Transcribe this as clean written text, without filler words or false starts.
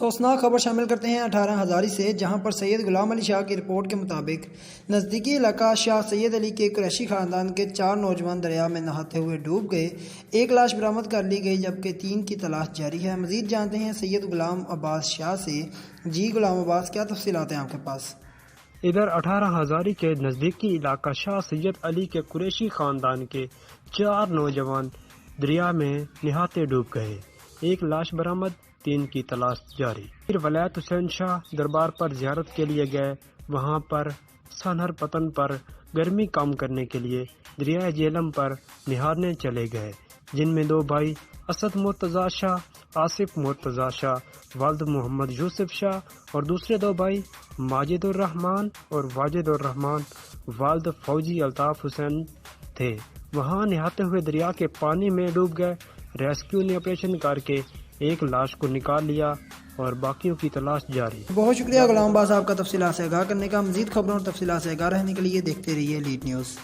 افسوسناک خبر شامل کرتے ہیں 18 ہزاری سے، جہاں پر سید غلام علی شاہ کی رپورٹ کے مطابق نزدیکی علاقہ شاہ سید علی کے قریشی خاندان کے 4 نوجوان دریا میں نہاتے ہوئے ڈوب گئے۔ ایک لاش برآمد کر لی گئی جبکہ 3 کی تلاش جاری ہے۔ مزید جانتے ہیں سید غلام عباس شاہ سے۔ جی غلام عباس، کیا تفصیلات ہیں آپ کے پاس؟ ادھر 18 ہزاری کے نزدیکی علاقہ شاہ سید علی کے قریشی خاندان کے 4 نوجوان دریا میں نہاتے ڈوب گئے۔ ایک لاش برآمد، 3 کی تلاش جاری۔ پھر ولایت حسین شاہ دربار پر زیارت کے لیے گئے۔ وہاں پر سنہر پتن پر گرمی کم کرنے کے لیے دریائے جہلم پر نہارنے چلے گئے، جن میں 2 بھائی اسد مرتضی شاہ، آصف مرتضی شاہ والد محمد یوسف شاہ، اور دوسرے 2 بھائی ماجد الرحمان اور واجد الرحمان والد فوجی الطاف حسین تھے۔ وہاں نہاتے ہوئے دریا کے پانی میں ڈوب گئے۔ ریسکیو نے آپریشن کر کے ایک لاش کو نکال لیا اور باقیوں کی تلاش جاری۔ بہت شکریہ غلام عباس آپ کا تفصیلات سے آگاہ کرنے کا۔ مزید خبروں اور تفصیلات سے آگاہ رہنے کے لیے دیکھتے رہیے لیڈ نیوز۔